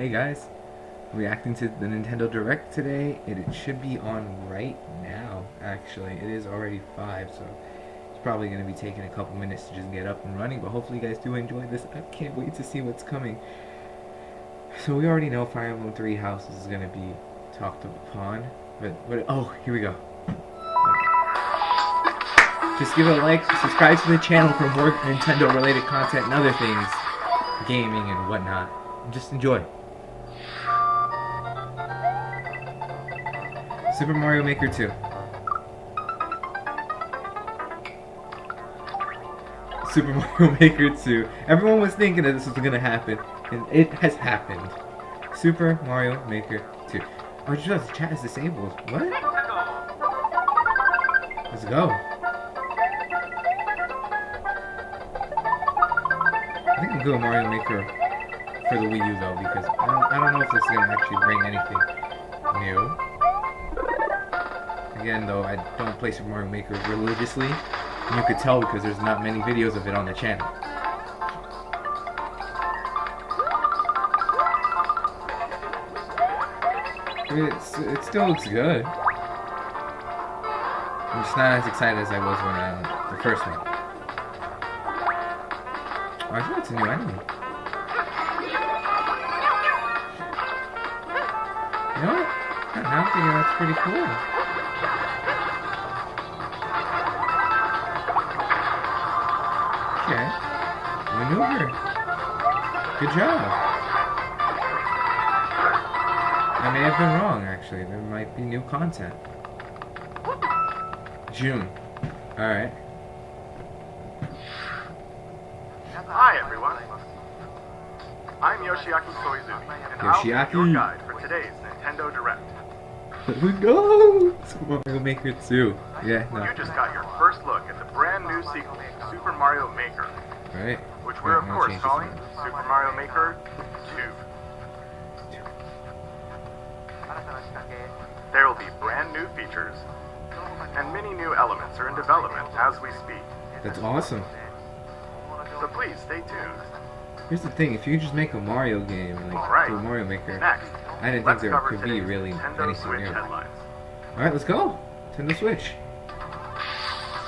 Hey guys, reacting to the Nintendo Direct today. It should be on right now, actually. It is already 5, so it's probably going to be taking a couple minutes to just get up and running, but hopefully you guys do enjoy this. I can't wait to see what's coming. So we already know Fire Emblem Three Houses is going to be talked upon, but oh, here we go. Just give it a like, subscribe to the channel for more Nintendo related content and other things, gaming and whatnot. Just enjoy. Super Mario Maker 2. Super Mario Maker 2. Everyone was thinking that this was gonna happen, and it has happened. Super Mario Maker 2. Oh, just realized the chat is disabled. What? Let's go. I think I'm doing Mario Maker for the Wii U though, because I don't know if this is gonna actually bring anything new. Again though, I don't play Super Mario Maker religiously, and you could tell because there's not many videos of it on the channel. I mean, it still looks good. I'm just not as excited as I was when the first one. Oh, I think it's a new enemy. You know what? Now I'm thinking that's pretty cool. Okay. Maneuver. Good job. I may have been wrong, actually. There might be new content. June. Alright. Hi everyone, I'm Yoshiaki Koizumi, and I'll be your guide for today's Nintendo Direct. We go! Super Mario Maker 2. Yeah, no. You just got your first look at the brand new sequel, Super Mario Maker. Right. Which we're of course calling Super Mario Maker 2. There will be brand new features, and many new elements are in development as we speak. That's awesome. So please stay tuned. Here's the thing, if you just make a Mario game, like Super Mario Maker, Next, I didn't think there could be really Nintendo anything Switch new. headlines. Alright, let's go! Nintendo Switch.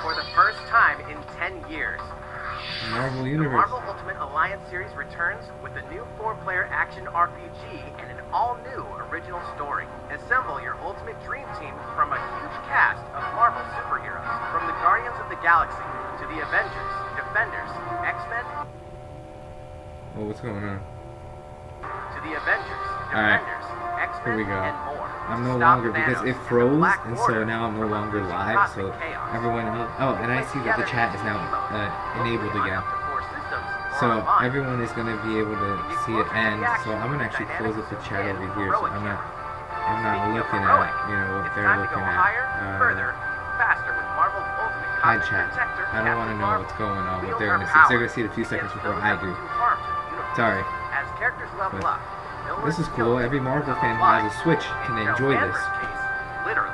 For the first time in 10 years, Marvel the Universe. Marvel Ultimate Alliance series returns with a new 4-player action RPG and an all-new original story. Assemble your ultimate dream team from a huge cast of Marvel superheroes, from the Guardians of the Galaxy to the Avengers, Defenders, X-Men, Oh, what's going on? to the Avengers, Alright. Defenders, Here we X-Men, go. and more. I'm no Stop longer, because Thanos it and the froze, Black and so Order now I'm no from longer unleashing live, so cosmic chaos. everyone else, oh, and I see that the chat is now enabled again. So everyone is going to be able to see it end, so I'm going to actually close up the chat over here, so I'm not looking at, you know, what they're looking at. Hi chat, I don't want to know what's going on, what they're going to see. They're going to see it a few seconds before I do. Sorry. As characters level up, This is cool, every Marvel fan who has a Switch can enjoy this. Literally.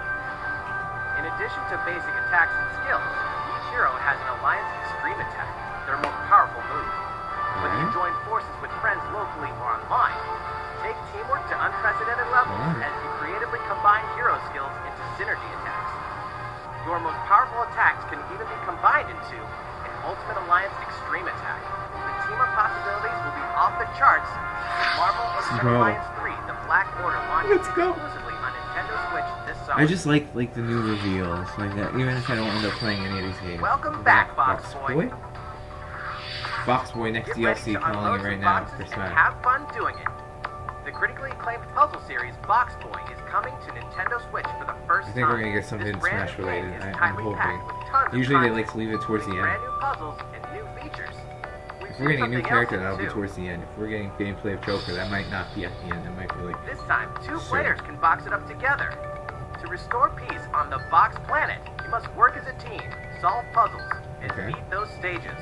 In addition to basic attacks and skills, each hero has an Alliance Extreme attack, their most powerful move. Whether you join forces with friends locally or online, take teamwork to unprecedented levels as you creatively combine hero skills into synergy attacks. Your most powerful attacks can even be combined into an Ultimate Alliance Extreme attack. The team of possibilities will be off the charts. Marvel Ultimate Alliance 3, the Black Order, launches exclusively on Nintendo Switch this summer. I just like the new reveals, like that, even if I don't end up playing any of these games. Welcome back, Box Boy. Box Boy next DLC calling it right now for Smash. Have fun doing it. The critically acclaimed puzzle series Box Boy is coming to Nintendo Switch for the first time. I think we're gonna get something Smash related. I'm hoping. Usually they like to leave it towards the end. Brand new puzzles and new features. If we're getting a new character, that'll be towards the end. If we're getting gameplay of Joker, that might not be at the end. That might be like. This time, 2 players can box it up together. To restore peace on the Box Planet, you must work as a team, solve puzzles, and beat those stages.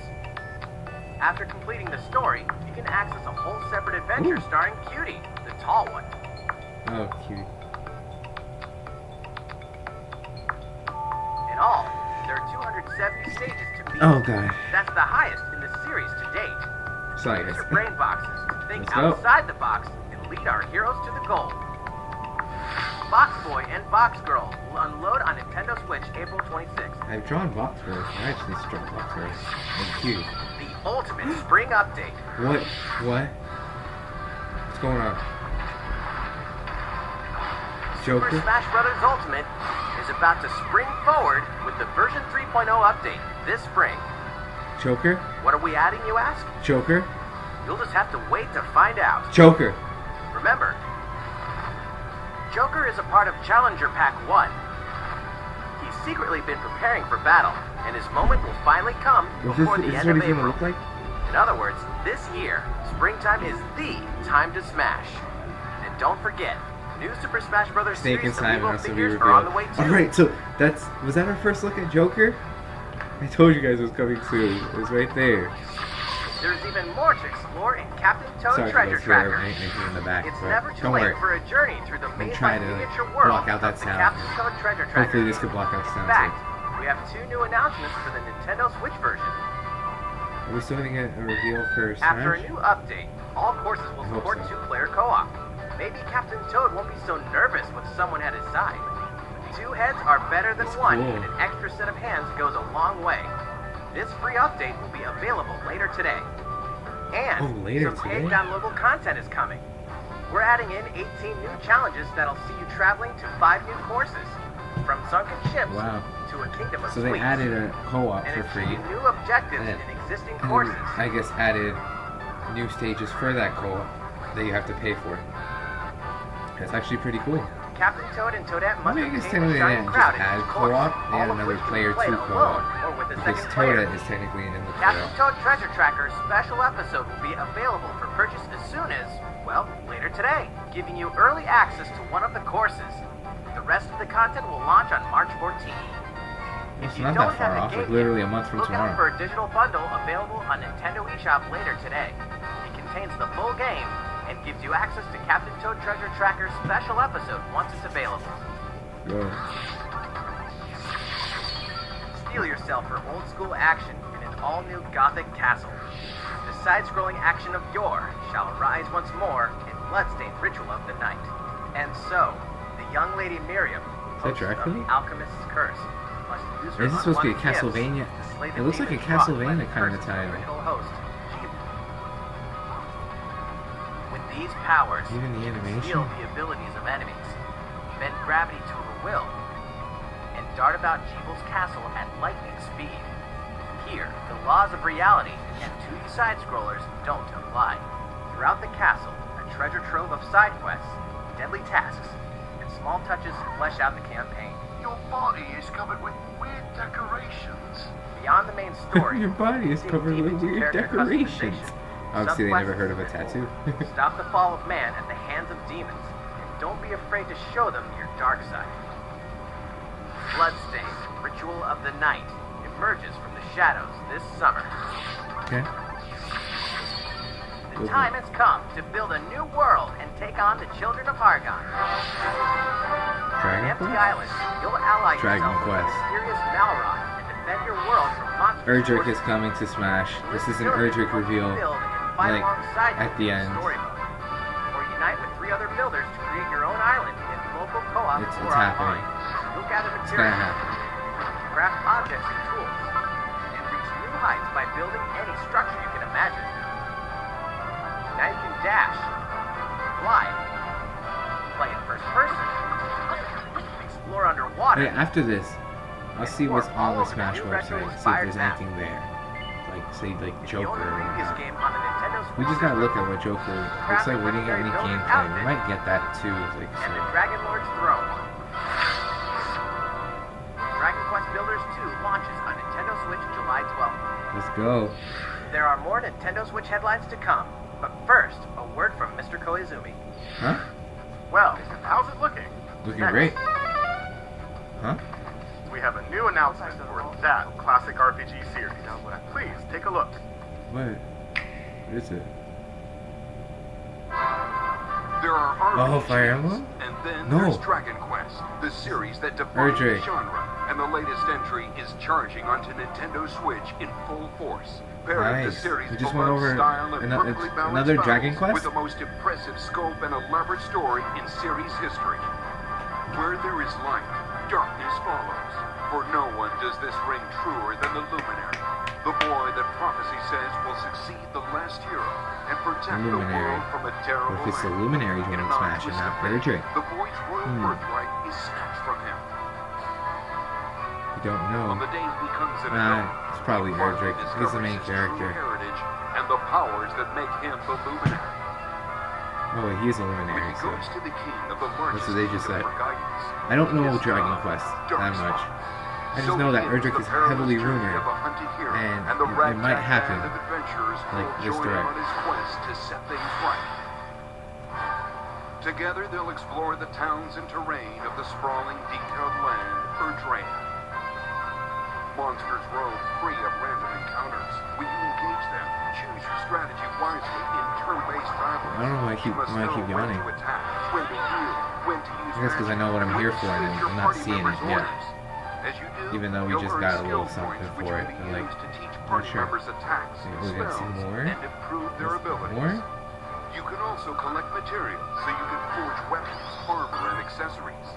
After completing the story, you can access a whole separate adventure starring Cutie, the tall one. Oh, Cutie. In all, there are 270 stages to beat. Oh god. That's the highest in the series to date. Sorry, Use guys. your brain boxes to think Let's go. outside the box and lead our heroes to the goal. Box Boy and Box Girl will unload on Nintendo Switch April 26th. I've drawn box first. I actually draw box first. Thank you. The ultimate spring update. What? What? What's going on? Super Joker? Smash Bros. Ultimate is about to spring forward with the version 3.0 update this spring. Joker? What are we adding, you ask? Joker? You'll just have to wait to find out. Joker! Remember, Joker is a part of Challenger Pack 1. He's secretly been preparing for battle, and his moment will finally come before the end of what he's gonna April. look like? In other words, this year, springtime is the time to smash. And don't forget, new Super Smash Bros. Snake and Series Simon amiibo has to be figures are on the way revealed. too. Alright, so was that our first look at Joker? I told you guys it was coming soon. It was right there. There's even more to explore in Captain Toad Sorry Treasure for those Tracker. anything in the back, It's but never too don't late worry. for a journey through the maze trying like to miniature world block out that of the sound. Captain Toad Treasure Tracker. Hopefully this could block out the In sound fact, too. we have 2 new announcements for the Nintendo Switch version. Are we still gonna get a reveal for After a Smash? new update, all courses will I hope support so. 2-player co-op. Maybe Captain Toad won't be so nervous with someone at his side. 2 heads are better than That's 1, cool. and an extra set of hands goes a long way. This free update will be available later today. And later some today? paid downloadable content is coming. We're adding in 18 new challenges that'll see you traveling to 5 new courses. From sunken ships Wow. to a kingdom of So they sweets. added a co-op and for free. achieve new objectives And- in existing And courses. I guess added new stages for that co-op that you have to pay for. That's actually pretty cool. Captain Toad and Toadette must I guess obtain technically the they shiny didn't crowd just in add each course, co-op, they all had of another which you player can play to alone co-op. or with a Because second player. Toadette is technically in the Captain co-op. Toad Treasure Tracker's special episode will be available for purchase as soon as, well, later today, giving you early access to one of the courses. The rest of the content will launch on March 14th. It's If you not don't that far have off, the like game literally yet, a month from look out tomorrow. for a digital bundle available on Nintendo eShop later today. It contains the full game and gives you access to Captain Toad Treasure Tracker's special episode once it's available. Yo. Steel yourself for old school action in an all-new Gothic castle. The side-scrolling action of yore shall arise once more in bloodstained ritual of the night. And so, the young lady Miriam, that host of Dracula? the Alchemist's Curse, must use her Is this supposed to be a unwanted gifts Castlevania? to slay the It looks like a demons wrought by Castlevania the kind of curse the title. original host, Jeeves. With these powers, Even the you can animation? steal the abilities of enemies, bend gravity to her will, and dart about Jeebel's castle at lightning speed. Here, the laws of reality and 2D side-scrollers don't apply. Throughout the castle, a treasure trove of side quests, deadly tasks, and small touches flesh out the campaign. Your body is covered with weird decorations. Beyond the main story, Your body is dig covered deep with into weird character decorations. customization. Obviously, they Subquests never heard of a tattoo. Stop the fall of man at the hands of demons, and don't be afraid to show them your dark side. Bloodstained, Ritual of the Night, emerges from the shadows this summer. Okay. The time has come to build a new world and take on the children of Hargon. On Dragon Empty Quest? Island, you'll ally Dragon yourself with the Quest. mysterious Malrod and defend your world from monsters. Erdrick is coming to Smash. This is an Erdrick reveal, like, at the end. Or unite with 3 other builders to create your own island in local co-op It's or happening. online. Look at the It's gonna materials, happen. craft objects and tools, and reach new heights by building any structure you can imagine. Now you can dash, fly, play in first person, explore underwater. Wait, after this, I'll see what's on the All over Smash new website, see if retro-inspired there's map. anything there. Like, say, like If you Joker own the or previous whatnot. game on the Nintendo Switch, We just gotta look at what Joker looks like. We didn't get any gameplay. We might get that too. Like, and the so. Dragon Lord's Throne. Dragon Quest Builders 2 launches on Nintendo Switch July 12th. Let's go. There are more Nintendo Switch headlines to come, but first, a word from Mr. Koizumi. Huh? Well, how's it looking? Looking Next, great. Huh? We have a new announcement for that classic RPG series. Please take a look. What? What is it? There are Oh, RPGs, Fire Emblem? and then No. there's Dragon Quest, the series that defines the Erdrick. genre, and the latest entry is charging onto Nintendo Switch in full force. Pairing the Nice. series We just went beloved over style and ano- perfectly balanced another Dragon battles Quest? with the most impressive scope and elaborate story in series history. Where there is light, darkness follows. For no one does this ring truer than the Luminary, the boy that prophecy says will succeed the last hero and protect the Luminary. world from a terrible What if it's the end. Luminary In joining an Smash and twist not of fate, Erdrick? the boy's royal birthright is snatched from him. We don't On know. the day he becomes an Nah, adult, it's probably he finally Erdrick. He's the main discovers his true character. heritage and the powers that make him the Luminary. Oh, wait, he's a When Luminary, he so. goes to the king of the largest what they just kingdom said. for guidance, I don't know his Dragon God, Quest that Darkspawn. much. I just So know that begins Erdrick the is perilous heavily journey rumored. of a hunted hero, and the it ragtag might happen, band of adventurers like will this join him direct. on his quest to set things right. Together they'll explore the towns and terrain of the sprawling, detailed land, Erdrea. Monsters roam free of random encounters. When you engage them, choose your strategy wisely in turn-based battles. I don't know why I keep- You must why I keep know when yawning. to attack, when to heal, when to use I guess 'cause I know what I'm magic, here when to for and split your I'm not party seeing it members' yet. orders. As you do, Even though we you'll just earn got a little skill something points, which for can it, be and, like, used to teach not party sure. members attacks, Maybe we're gonna see spells, more? and improve their abilities. More? You can also collect materials so you can forge weapons, armor, and accessories.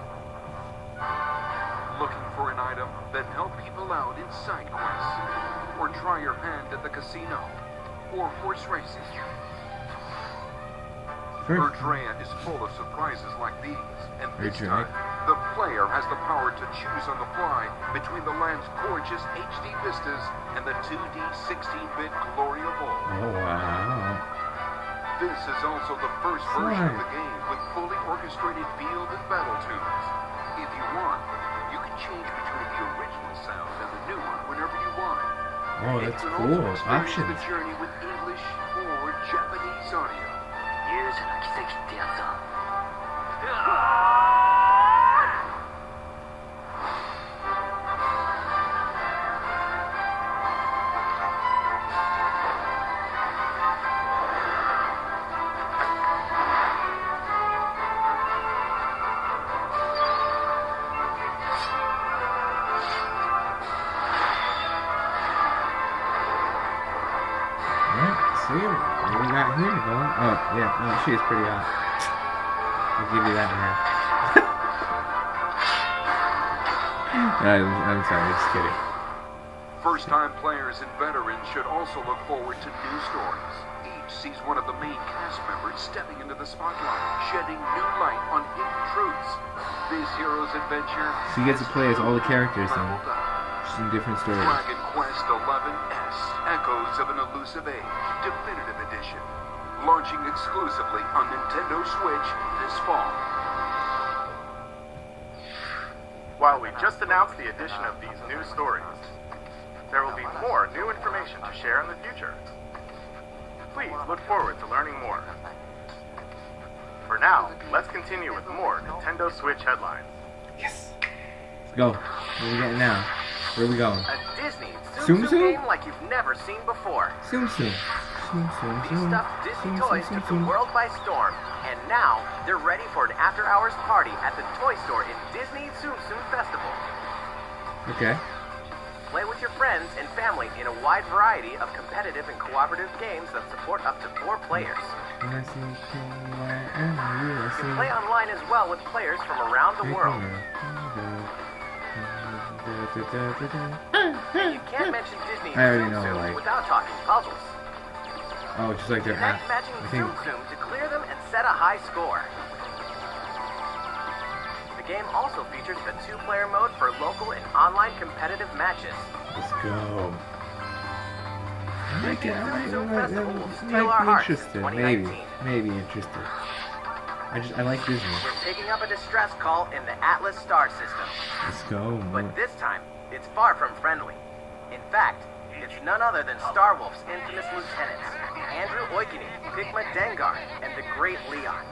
Looking for an item? Then help people out in side quests. Or try your hand at the casino. Or horse racing. Erdrea is full of surprises like these, and this Erdrea. time, the player has the power to choose on the fly between the land's gorgeous HD vistas and the 2D 16-bit glory of old. Oh, wow. This is also the first version of the game with fully orchestrated field and battle tunes. If you want, you can change between the original sound and the new one whenever you want. Oh, You that's can cool. also experience Options. the journey with English or Japanese audio. 勇者の奇跡ってやつだ。 Alright, see what we got here going. Oh, yeah, no, she is pretty hot. I'll give you that, man. I'm sorry, just kidding. First-time players and veterans should also look forward to new stories. Each sees one of the main cast members stepping into the spotlight, shedding new light on hidden truths. This hero's adventure So you get to play as all the characters then, leveled up. just in different stories. Dragon Quest XI's Echoes of an Elusive Age Definitive Edition, launching exclusively on Nintendo Switch this fall. While we just announced the addition of these new stories, there will be more new information to share in the future. Please look forward to learning more. For now, let's continue with more Nintendo Switch headlines. Yes! Let's go. What are we getting now? Where are we going? A Disney Tsum Tsum Tsum? game like you've never seen before. Soon, soon. Soon, soon, These soon. stuffed Disney Soon, toys soon, took soon, the world by storm, and now they're ready for an after-hours party at the toy store in Disney Tsum Tsum Festival. Okay. Play with your friends and family in a wide variety of competitive and cooperative games that support up to 4 players. You can play online as well with players from around the world. You can't mention Disney I already Tsum know, Tsum like- without talking puzzles. Oh, just like their app. Connect matching I think. Tsum Tsum to clear them and set a high score. The game also features a 2-player mode for local and online competitive matches. Let's go. I like it. Zoom Festival will steal Might our be hearts in interested. 2019. Maybe interested. I like Disney. We're taking up a distress call in the Atlas star system, Let's go. but this time, it's far from friendly. In fact, it's none other than Starwolf's infamous lieutenants, Andrew Oikinen, Figma Dengar, and the Great Leon.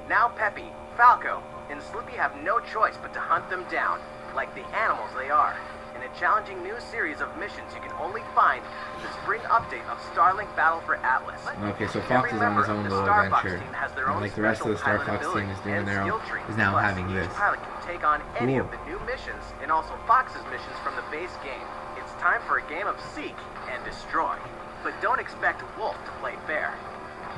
Now Peppy, Falco, and Slippy have no choice but to hunt them down, like the animals they are. In a challenging new series of missions you can only find in the spring update of Starlink Battle for Atlas. Okay, so Fox is on his own little adventure. And like the rest of the Star Fox team is doing their own, is now having this. Each pilot can take on any of the new missions and also Fox's missions from the base game. It's time for a game of seek and destroy. But don't expect Wolf to play fair.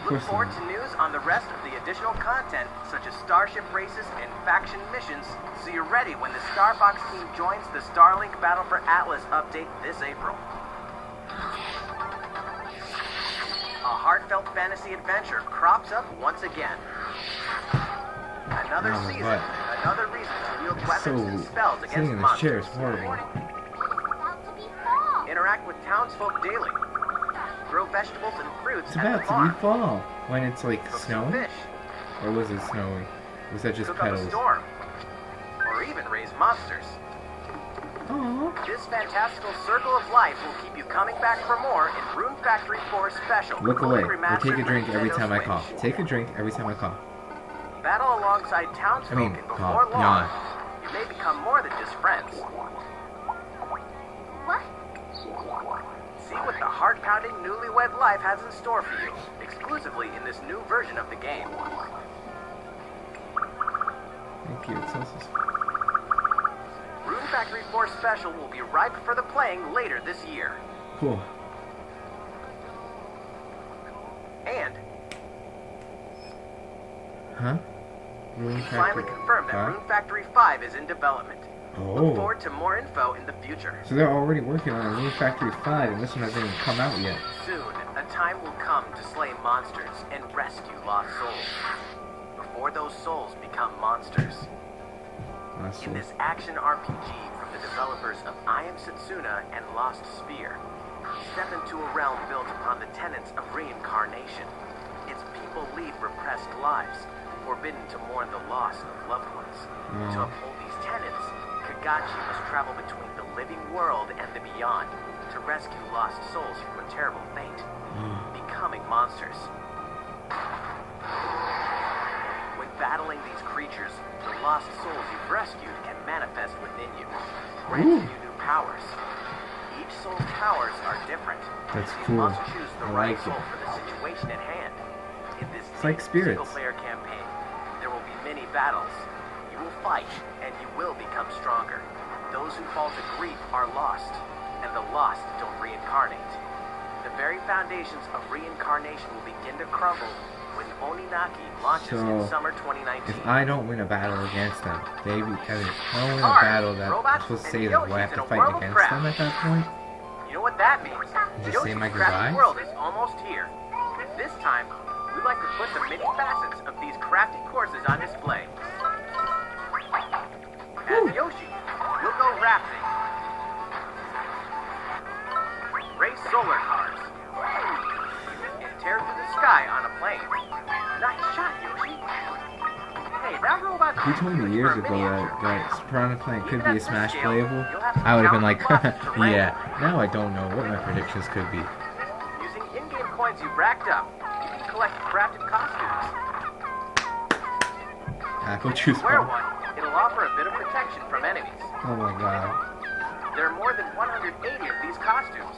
Look forward to news on the rest of the additional content, such as starship races and faction missions, so you're ready when the Star Fox team joins the Starlink Battle for Atlas update this April. A heartfelt fantasy adventure crops up once again. Another season, another reason to wield weapons and spells against monsters. Chair is horrible. Interact with townsfolk daily. Grow vegetables and fruits It's at about the to farm. be fall when it's like Cook some snowing. fish. Or was it snowing? Was that just Cook up a petals? storm. Or even raise monsters. Aww. This fantastical circle of life will keep you coming back for more in Rune Factory 4 Special. Look away, or remastered take a drink for every Nintendo time I Switch. cough. Take a drink every time I cough. Battle alongside townsfolk, and before long, you may become more than just friends. What? See what the heart-pounding newlywed life has in store for you, exclusively in this new version of the game. Thank you. It's so Rune Factory 4 Special will be ripe for the playing later this year. cool. And Huh? Rune finally Factory confirmed that 5? Rune Factory 5 is in development. Look Oh. forward to more info in the future. So they're already working on Rune Factory 5 and this one hasn't even come out yet. Soon, a time will come to slay monsters and rescue lost souls. Before those souls become monsters. That's In cool. this action RPG from the developers of I Am Setsuna and Lost Sphere, step into a realm built upon the tenets of reincarnation. Its people lead repressed lives, forbidden to mourn the loss of loved ones. To uphold these tenets, Kagachi must travel between the living world and the beyond to rescue lost souls from a terrible fate, becoming monsters. When battling these creatures, the lost souls you've rescued can manifest within you, granting you new powers. Each soul's powers are different. That's so you cool. must choose the I right like soul it. for the situation at hand. In this It's like Spirits. single-player campaign, there will be many battles. You will fight, and you will become stronger. Those who fall to grief are lost, and the lost don't reincarnate. The very foundations of reincarnation will begin to crumble when Oninaki launches in So, summer 2019. If I don't win a battle against them, they be I don't win a Cars, battle that I'm robots, supposed to and save them. Do I have Yoshis to in a fight world of against crap. them at that point? You know what that means? Just say my Yoshi's Crafted goodbyes? World is almost here. This time, we'd like to put the many facets of these crafty courses on display. As Yoshi, you'll go rafting, race solar cars, and tear through the sky on a plane. Nice shot, Yoshi. Hey, that robot. If you told me years ago that Piranha Plant could be a Smash playable, You'll have to I would have been like, count the losses to rank. yeah. Now I don't know what my predictions could be. Using in-game coins you've racked up, you can collect crafted costumes. Tackle choose Wear one. one, it'll offer a bit of protection from enemies. Oh my god. There are more than 180 of these costumes.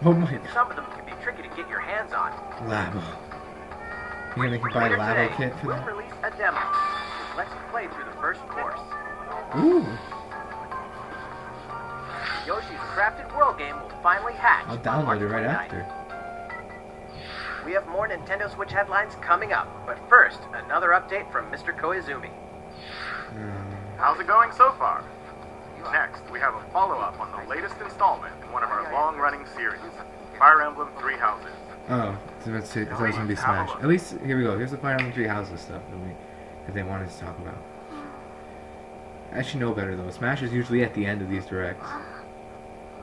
Oh my god. Some of them can be tricky to get your hands on. Labo. You gonna make me buy a Later Labo today, kit for we'll that? release a demo, which lets you play through the first course. Ooh. Yoshi's Crafted World game will finally hatch. I'll on download March it right 29th. after. We have more Nintendo Switch headlines coming up, but first, another update from Mr. Koizumi. How's it going so far? Next, we have a follow-up on the latest installment in one of our long-running series, Fire Emblem Three Houses. Oh, so it's gonna be Smash. At least, here we go. Here's the Fire Emblem 3 Houses stuff that they wanted to talk about. I should know better though. Smash is usually at the end of these directs.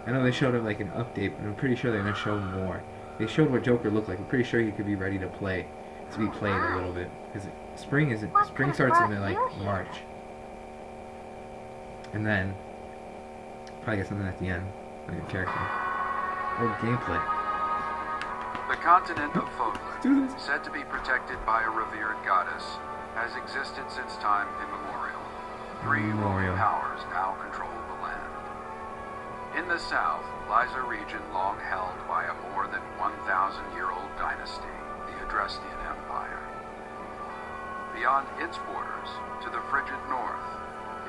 I know they showed up like an update, but I'm pretty sure they're gonna show more. They showed what Joker looked like. I'm pretty sure he could be ready to be played a little bit. Because spring starts in like March. And then probably get something at the end, like a character or gameplay. The continent of Do Fogland, this. said to be protected by a revered goddess, has existed since time immemorial. Three Immemorial. ruling powers now control the land. In the south lies a region long held by a more than 1,000-year-old dynasty, the Adrestian Empire. Beyond its borders, to the frigid north,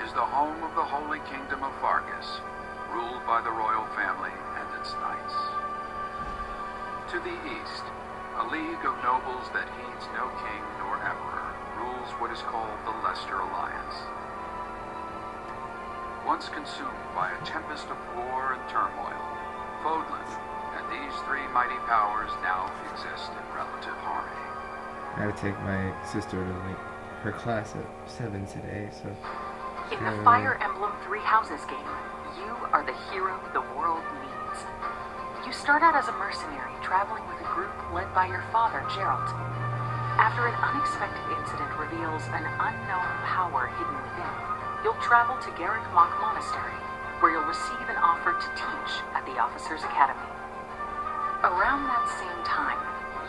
is the home of the Holy Kingdom of Fargus, ruled by the royal family and its knights. To the east, a league of nobles that heeds no king nor emperor rules what is called the Leicester Alliance. Once consumed by a tempest of war and turmoil, Fodlan and these three mighty powers now exist in relative harmony. I had to take my sister to her class at 7 today, so... In the Fire Emblem Three Houses game, you are the hero the world needs. You start out as a mercenary traveling with a group led by your father, Geralt. After an unexpected incident reveals an unknown power hidden within, you'll travel to Garrick Mach Monastery, where you'll receive an offer to teach at the Officers' Academy. Around that same time,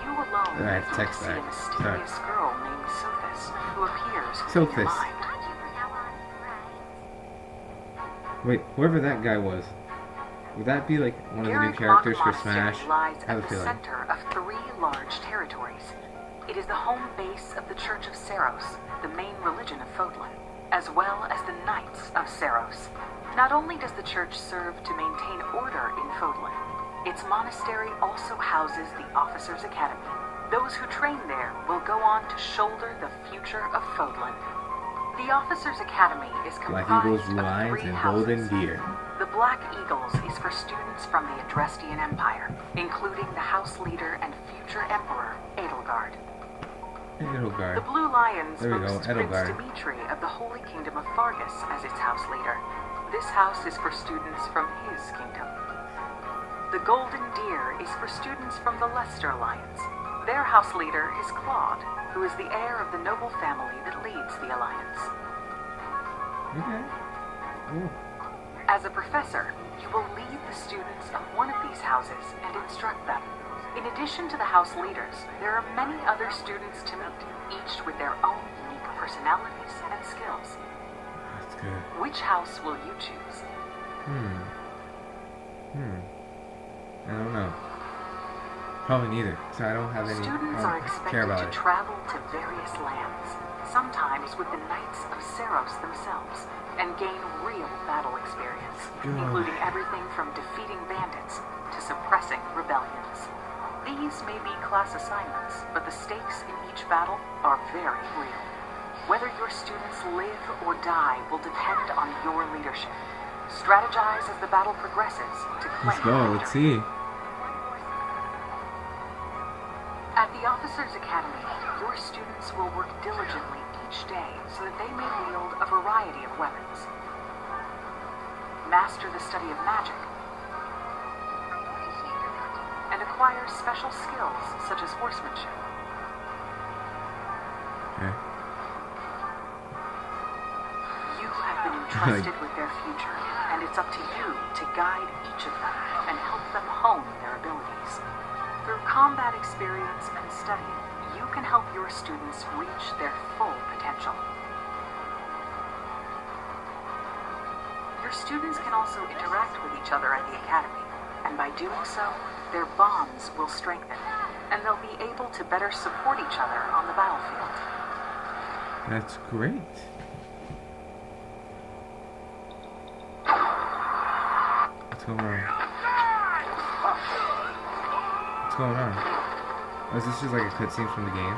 you alone I have to text see a that. mysterious girl named Sophis, who appears within your Sophis. mind. Wait, whoever that guy was, would that be like one of the new Garrick characters Mach for Smash? Monastery lies I have at a the feeling. center of three large territories. It is the home base of the Church of Seros, the main religion of Fodlan, as well as the Knights of Seros. Not only does the church serve to maintain order in Fodlan, its monastery also houses the Officers' Academy. Those who train there will go on to shoulder the future of Fodlan. The Officers' Academy is Black comprised Eagles, of Blue Eyes, three and houses. Golden Deer. The Black Eagles is for students from the Adrestian Empire, including the House Leader and future Emperor, Edelgard. The Edelgard. Blue Lions There we go, boasts Edelgard. Prince Dimitri of the Holy Kingdom of Fargus as its House Leader. This house is for students from his kingdom. The Golden Deer is for students from the Leicester Alliance. Their House Leader is Claude, who is the heir of the noble family that leads the Alliance. Okay. Cool. As a professor, you will lead the students of one of these houses and instruct them. In addition to the house leaders, there are many other students to meet, each with their own unique personalities and skills. That's good. Which house will you choose? I don't know. Probably neither, so I don't have any... Students I are don't care expected about to it. travel to various lands, sometimes with the Knights of Seros themselves, and gain real battle experience, including everything from defeating bandits to suppressing rebellions. These may be class assignments, but the stakes in each battle are very real. Whether your students live or die will depend on your leadership. Strategize as the battle progresses to claim Let's go, let's victory. see. At the Officers' Academy, your students will work diligently each day so that they may wield a variety of weapons. Master the study of magic, and acquire special skills such as horsemanship. Okay. You have been entrusted with their future, and it's up to you to guide each of them and help them hone their abilities. Through combat experience and study, you can help your students reach their full potential. Your students can also interact with each other at the academy, and by doing so, their bonds will strengthen, and they'll be able to better support each other on the battlefield. That's great. What's going on? What's going on? Oh, is this just like a cutscene from the game?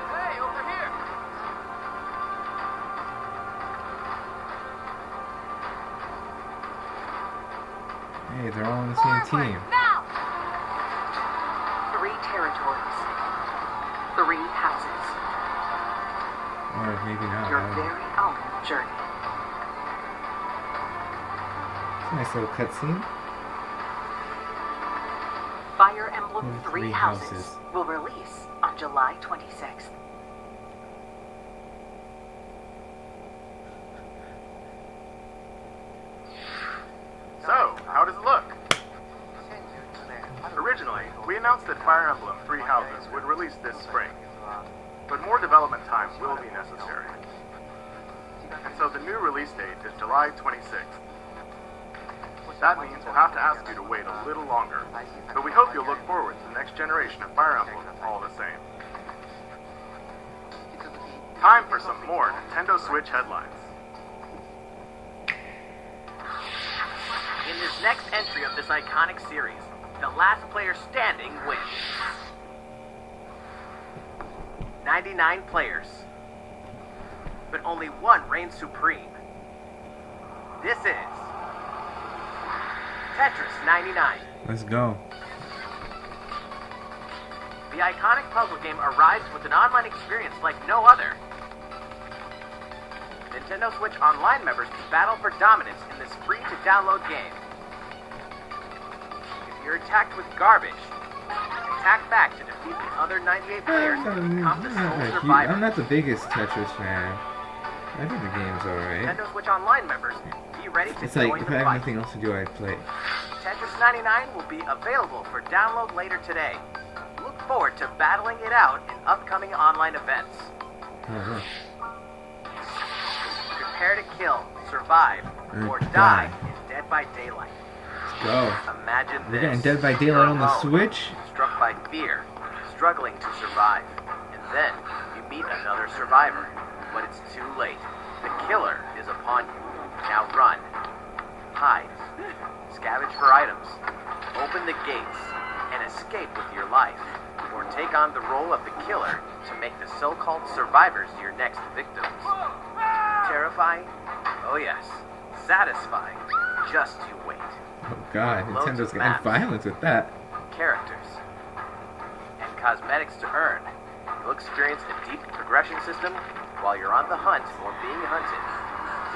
Hey, over here! Hey, they're all on the same team. Now! 3 territories, 3 houses, Or maybe not. your I don't know. very own journey. It's a nice little cutscene. Fire Emblem Three 3 Houses Houses. will release on July 26th. So, how does it look? Originally, we announced that Fire Emblem Three Houses would release this spring, but more development time will be necessary. And so the new release date is July 26th. That means we'll have to ask you to wait a little longer, but we hope you'll look forward to the next generation of Fire Emblem all the same. Time for some more Nintendo Switch headlines. In this next entry of this iconic series, the last player standing wins. 99 players, but only one reigns supreme. This is Tetris 99. Let's go. The iconic puzzle game arrives with an online experience like no other. Nintendo Switch Online members can battle for dominance in this free-to-download game. If you're attacked with garbage, attack back to defeat the other 98 players and become the sole survivor. I'm not the biggest Tetris fan. I think the game's alright. Nintendo Switch Online members, be ready to It's join like, if the I have fight. nothing else to do, I'd play. Tetris 99 will be available for download later today. Look forward to battling it out in upcoming online events. Oh, Prepare to kill, survive, or die in Dead by Daylight. let's go. Imagine We're this. getting Dead by You're Daylight on the alone, Switch? struck by fear, struggling to survive. And then you meet another survivor. But it's too late. The killer is upon you. Now run. Hide. Scavenge for items. Open the gates and escape with your life. Or take on the role of the killer to make the so-called survivors your next victims. Terrifying? Oh yes. Satisfying? Just you wait. Oh god, Loads Nintendo's of getting maps. violence with that. Characters, and cosmetics to earn. You'll experience a deep progression system while you're on the hunt or being hunted.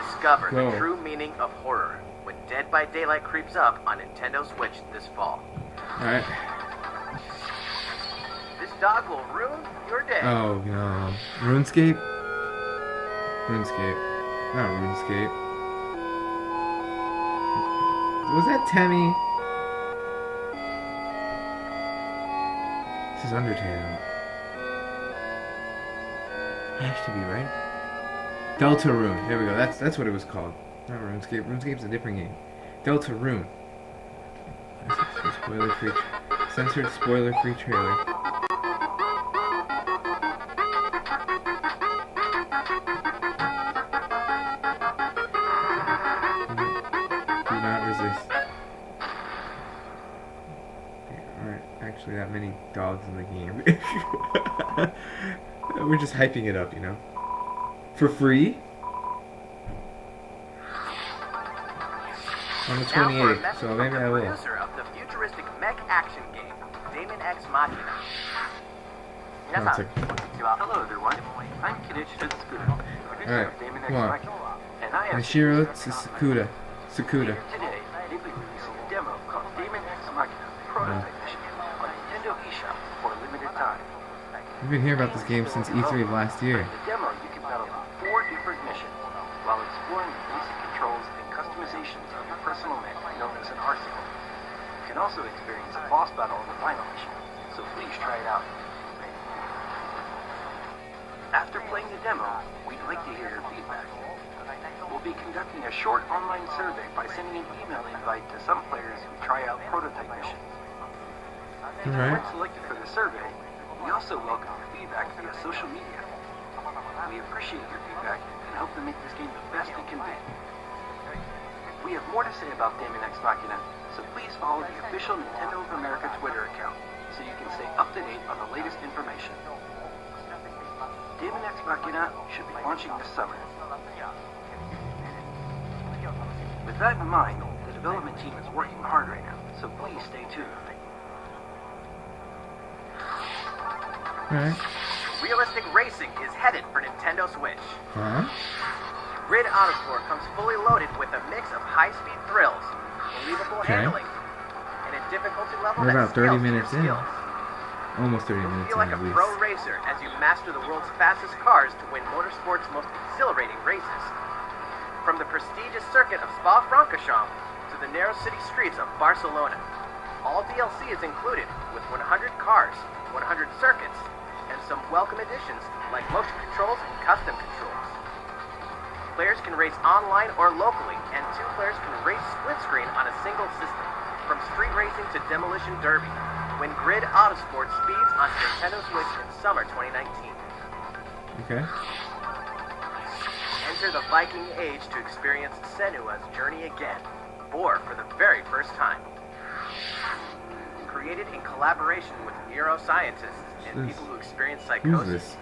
Discover Whoa. the true meaning of horror when Dead by Daylight creeps up on Nintendo Switch this fall. Alright. This dog will ruin your day. Oh no. RuneScape? RuneScape. Not RuneScape. Was that Temmie? This is Undertale. Has to be, right? Deltarune. There we go. That's what it was called. Not RuneScape. RuneScape's a different game. Deltarune. Spoiler-free. Censored spoiler-free trailer. Do not resist. There aren't actually that many dogs in the game. We're just hyping it up, you know? For free? On the Now for a 28th, message so from maybe the I will. producer of the futuristic mech action game, Damon X Machina. Hello everyone, I'm Kenichiro Tsukuda, producer Alright, of Damon X come on. Machina, and I have Nishiro Tsukuda. Sakuda. today they'll be releasing a demo called Damon X Machina Prototype Mission on Nintendo eShop for a limited time. We've been hearing about this game since E3 of last year. In the demo, you can battle 4 different missions while exploring the basic controls and customizations of your personal mech known as an arsenal. You can also experience a boss battle in the final mission, so please try it out. After playing the demo, we'd like to hear your feedback. We'll be conducting a short online survey by sending an email invite to some players who try out prototype missions. If you Alright. weren't selected for the survey, we also welcome your feedback via social media. We appreciate your feedback and hope to make this game the best it can be. We have more to say about Damon X Machina, so please follow the official Nintendo of America Twitter account so you can stay up to date on the latest information. Damon X Machina should be launching this summer. With that in mind, the development team is working hard right now, so please stay tuned. Alright. Realistic racing is headed for Nintendo Switch. Huh? Grid Autosport comes fully loaded with a mix of high-speed thrills, believable Okay. handling, and a difficulty level We're that about 30 scales to your minutes in. skills. Almost 30 You'll minutes feel in like a at least. pro racer as you master the world's fastest cars to win motorsport's most exhilarating races. From the prestigious circuit of Spa-Francorchamps to the narrow city streets of Barcelona, all DLC is included with 100 cars, 100 circuits, and some welcome additions like motion controls and custom controls. Players can race online or locally, and 2 players can race split screen on a single system. From street racing to demolition derby. Win Grid Autosport speeds on Nintendo Switch in summer 2019. Okay. Enter the Viking Age to experience Senua's journey again, or for the very first time. Created in collaboration with neuroscientists and people who experience psychosis. Who's this?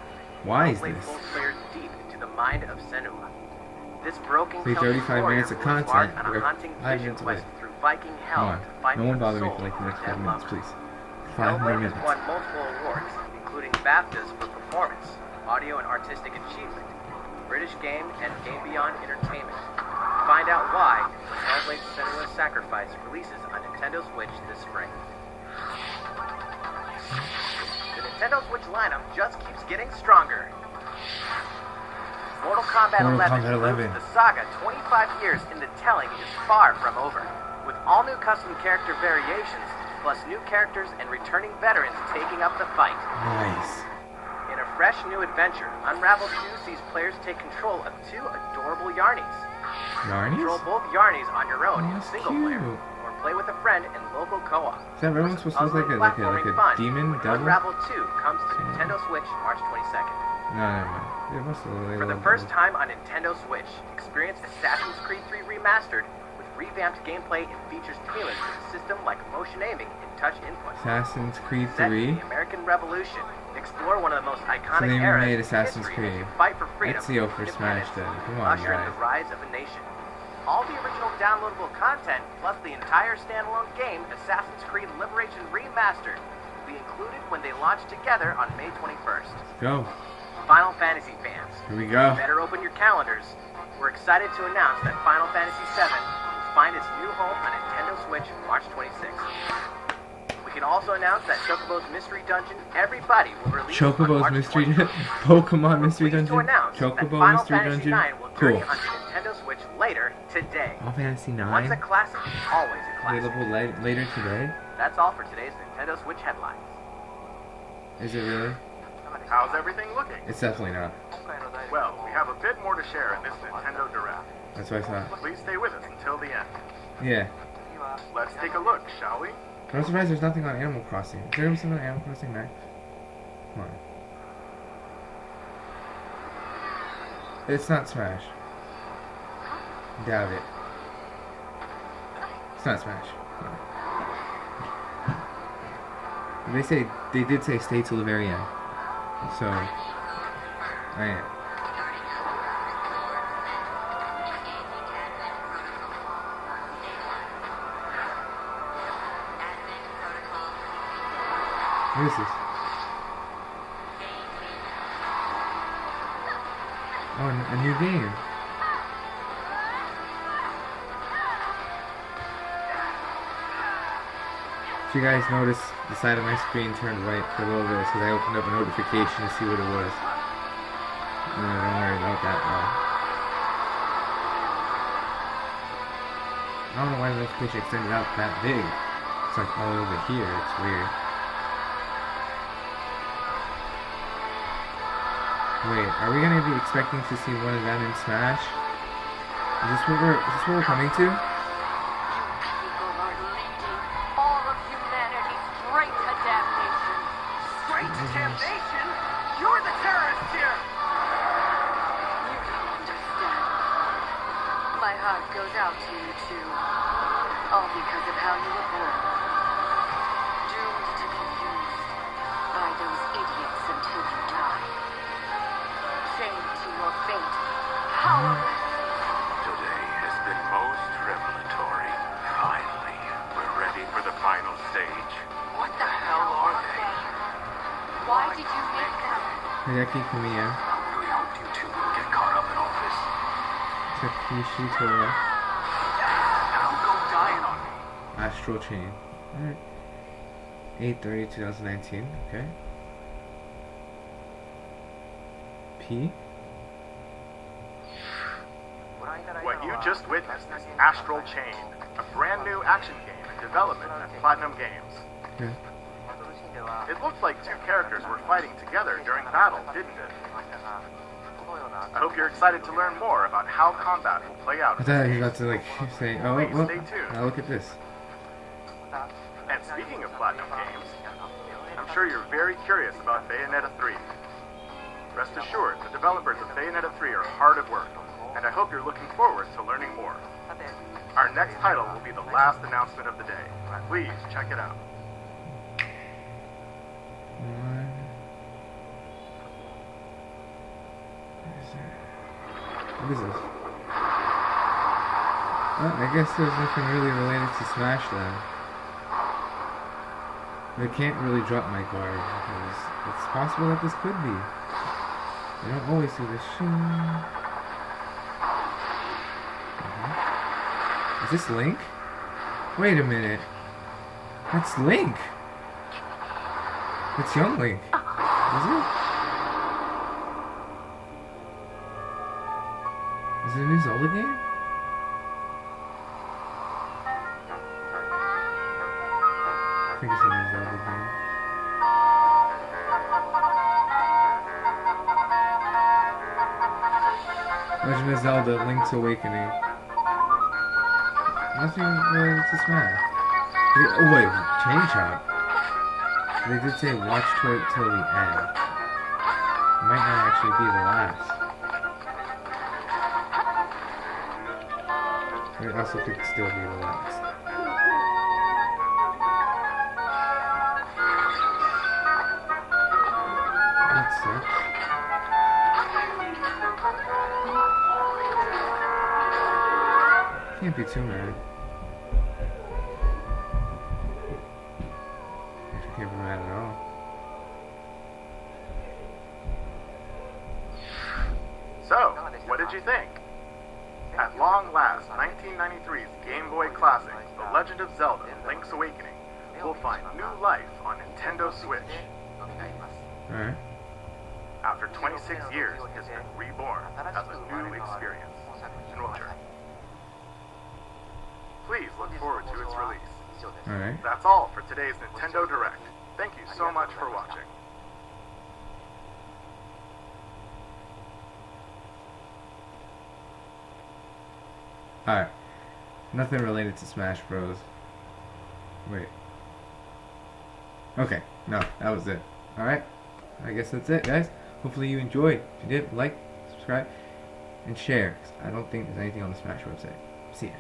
Why is play this? full players deep into the mind of Senua. This broken Play 35 minutes of content. on a We're hunting 5 vision minutes away. quest through Viking Come hell on. to find No one the bother me soul for like the next of 5 dead minutes, lovers. please. 5 more Hellblade minutes. has won multiple awards, including BAFTAs for performance, audio and artistic achievement, British Game, and Game Beyond Entertainment. Find out why when Hellblade Senua's Sacrifice releases on Nintendo Switch this spring. The Nintendo Switch lineup just keeps getting stronger. Mortal Kombat 11 proves the saga 25 years in the telling is far from over. With all new custom character variations, plus new characters and returning veterans taking up the fight. Nice. In a fresh new adventure, Unravel 2 sees players take control of 2 adorable Yarnies. Control Yarnies? both Yarnies on your own in that's single cute. player, or play with a friend in local co-op. Is that everyone supposed to look like a demon devil? Unravel 2 comes to Nintendo Switch March 22nd. No, never mind. It must look like For the first time on Nintendo Switch, experience Assassin's Creed 3 Remastered with revamped gameplay and features tailored to the system like motion aiming and touch input. Assassin's Creed Set in 3. the American Revolution, explore one of the most iconic they eras remade in Assassin's history as Creed. you fight for freedom, Ezio for Smash independence, then. Come and on, usher in guys. the rise of a nation. All the original downloadable content, plus the entire standalone game, Assassin's Creed Liberation Remastered, will be included when they launch together on May 21st. Go. Final Fantasy fans, Here we go. better open your calendars. We're excited to announce that Final Fantasy VII will find its new home on Nintendo Switch March 26th. We can also announce that Chocobo's Mystery Dungeon Everybody will release Chocobo's on March Mystery 20th. Pokemon Mystery We're pleased to Dungeon? announce that Chocobo Final Mystery Fantasy Dungeon? IX will journey Cool. onto Nintendo Switch later today. Final Fantasy Once a 9? classic, always a classic. Available later today? That's all for today's Nintendo Switch headlines. Is it really? How's everything looking? It's definitely not. Well, we have a bit more to share in this Nintendo Direct. That's what I thought. Please stay with us until the end. Yeah. Let's take a look, shall we? But I'm surprised there's nothing on Animal Crossing. Is there gonna be something on Animal Crossing Max? Come on. It's not Smash. Doubt it. It's not Smash. No. They did say stay till the very end. So, I am. What is this? Oh, a new game. If you guys notice, the side of my screen turned white for a little bit because I opened up a notification to see what it was. No, don't worry about that though. I don't know why the notification extended out that big. It's like all over here. It's weird. Wait, are we gonna be expecting to see one of them in Smash? Is this what we're coming to? People are leading all of humanity's great adaptation. Great damnation! You're the terrorist here! You don't understand. My heart goes out to you too. All because of how you were born. Doomed to be used by those idiots until you die. Chained to your fate. Powerless. Today has been most revelatory. Finally, we're ready for the final stage. What the hell are they? Why did you make them? Hideki Kamiya, I really hoped you two would get caught up in all this. Takeshi Tora, Now go dying on me. Astral Chain. Alright. 8/30/2019. Okay. P. What you just witnessed is Astral Chain, a brand new action game in development at Platinum Games. Okay. It looked like two characters were fighting together during battle, didn't it? I hope you're excited to learn more about how combat will play out. I thought he was about to like say, oh, Please well, stay tuned. now look at this. And speaking of Platinum Games, I'm sure you're very curious about Bayonetta 3. Rest assured, the developers of Bayonetta 3 are hard at work, and I hope you're looking forward to learning more. Our next title will be the last announcement of the day. Please check it out. What is this? Well, I guess there's nothing really related to Smash then. They can't really drop my card because it's possible that this could be. They don't always do this. Is this Link? Wait a minute. That's Link. It's young Link. Is it? Is it a new Zelda game? I think it's a new Zelda game. Legend of Zelda: Link's Awakening. Nothing related to Smash. Oh wait, Chain Chomp. They did say watch till the end. It might not actually be the last. It also could still be the last. That sucks. Can't be too mad. Actually can't be mad at all. So, what did you think? At long last, 1993's Game Boy Classic, The Legend of Zelda: Link's Awakening, will find new life on Nintendo Switch. Alright. After 26 years, it has been reborn as a new experience in Wiltshire. Please look forward to its release. Alright. That's all for today's Nintendo Direct. Thank you so much for watching. Alright. Nothing related to Smash Bros. Wait. Okay. No, that was it. Alright. I guess that's it, guys. Hopefully you enjoyed. If you did, like, subscribe, and share. 'Cause I don't think there's anything on the Smash website. See ya.